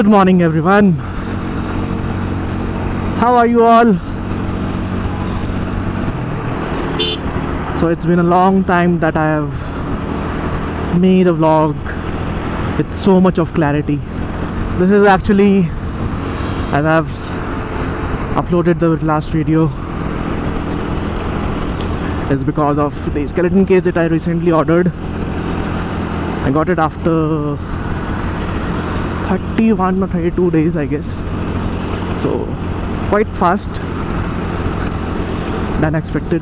Good morning, everyone. How are you all? So it's been a long time that I have made a vlog with so much of clarity. This is actually, as I've uploaded the last video, is because of the skeleton case that I recently ordered. I got it after 31 or 32 days, I guess. So quite fast than expected.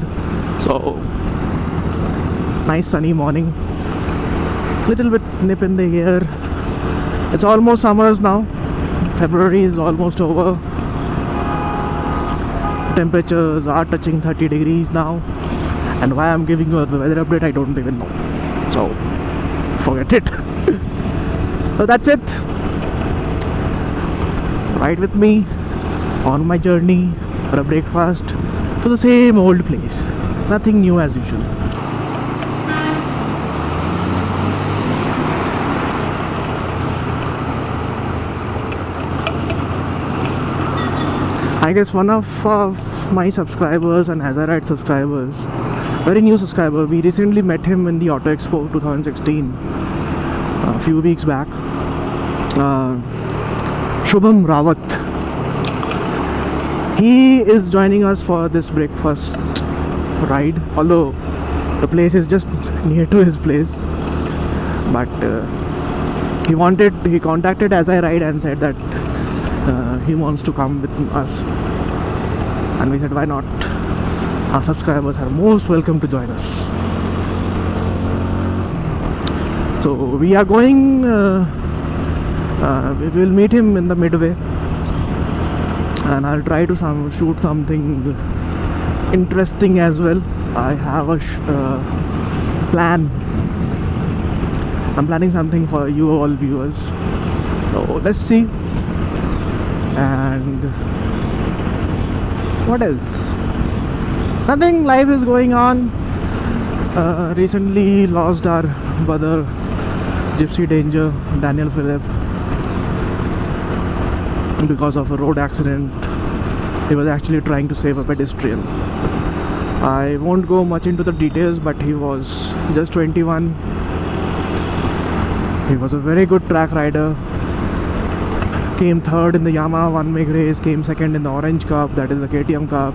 So nice sunny morning, little bit nip in the air. It's almost summers now. February is almost over. Temperatures are touching 30 degrees now, and why I'm giving you the weather update I don't even know, so forget it. So that's it. Ride with me on my journey for a breakfast to the same old place. Nothing new as usual. I guess one of my subscribers and Azarite subscribers, very new subscriber, we recently met him in the Auto Expo 2016 a few weeks back. Shubham Rawat. He is joining us for this breakfast ride, although the place is just near to his place. But he contacted Azarite and said that he wants to come with us, and we said why not. Our subscribers are most welcome to join us. So we are going, we will meet him in the midway, and I'll try to shoot something interesting as well. I have a plan. I'm planning something for you all viewers, so let's see. And what else? Nothing. Life is going on. Recently lost our brother, Gypsy Danger, Daniel Phillip, because of a road accident. He was actually trying to save a pedestrian. I won't go much into the details, but he was just 21. He was a very good track rider. Came third in the Yamaha one meg race, came second in the Orange Cup, that is the KTM Cup.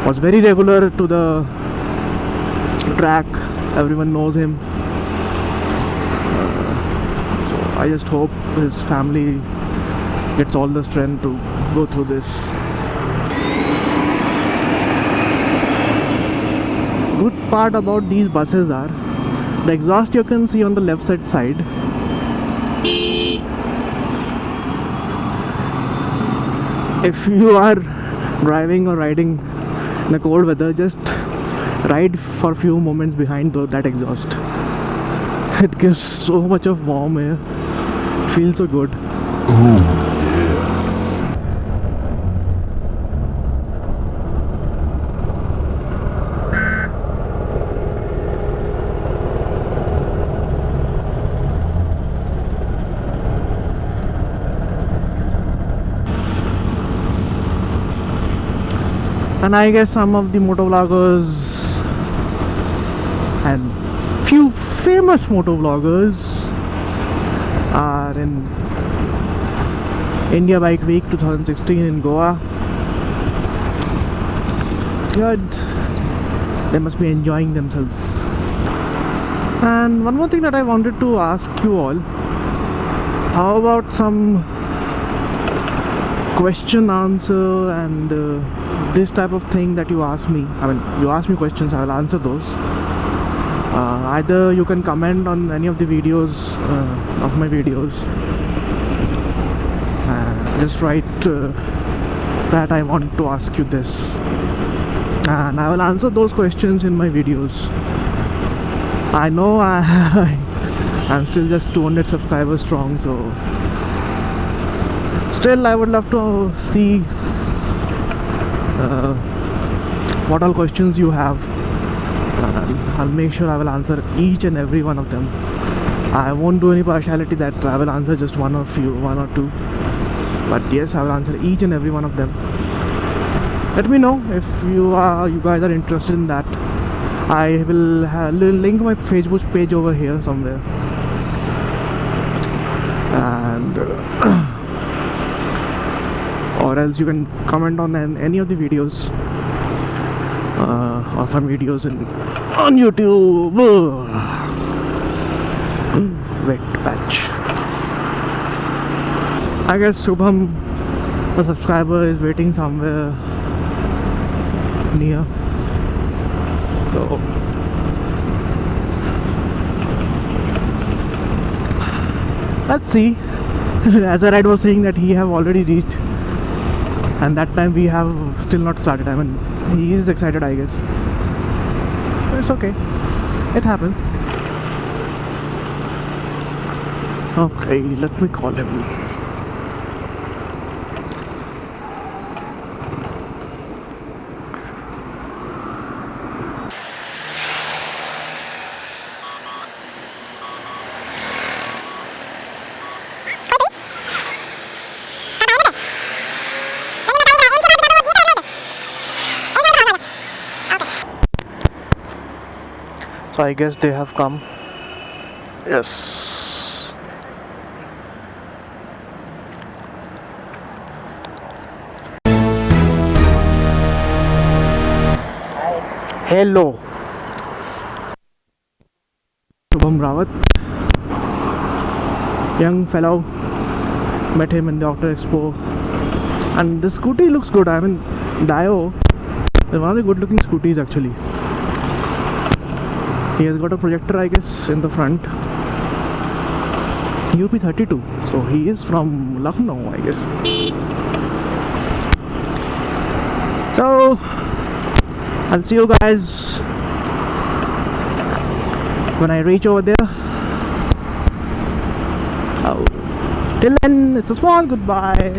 Was very regular to the track, everyone knows him. So I just hope his family gets all the strength to go through this. Good part about these buses are the exhaust you can see on the left side. If you are driving or riding in the cold weather, just ride for a few moments behind that exhaust. It gives so much of warm air. It feels so good. Ooh. And I guess some of the motovloggers and few famous motovloggers are in India Bike Week 2016 in Goa. Good. They must be enjoying themselves. And one more thing that I wanted to ask you all, how about some question answer and this type of thing that you ask me. I mean, you ask me questions, I will answer those. Either you can comment on any of the videos of my videos, just write that I want to ask you this, and I will answer those questions in my videos. I know I'm still just 200 subscribers strong, so still I would love to see what all questions you have. I'll make sure I will answer each and every one of them. I won't do any partiality that I will answer just one or two. But yes, I will answer each and every one of them. Let me know if you guys are interested in that. I will link my Facebook page over here somewhere, and or else you can comment on any of the videos or some videos on YouTube. Wet patch. I guess Shubham, the subscriber, is waiting somewhere near. So let's see. Azarite was saying that he have already reached, and that time we have still not started. I mean, he is excited, I guess. It's okay. It happens. Okay, let me call him. So I guess they have come. Yes. Hello. Shubham Rawat, young fellow. Met him in the Auto Expo, and the scooty looks good. I mean, Dio is one of the good-looking scooties actually. He has got a projector, I guess, in the front. UP32. So he is from Lucknow, I guess. So I'll see you guys when I reach over there. Oh, till then, it's a small goodbye.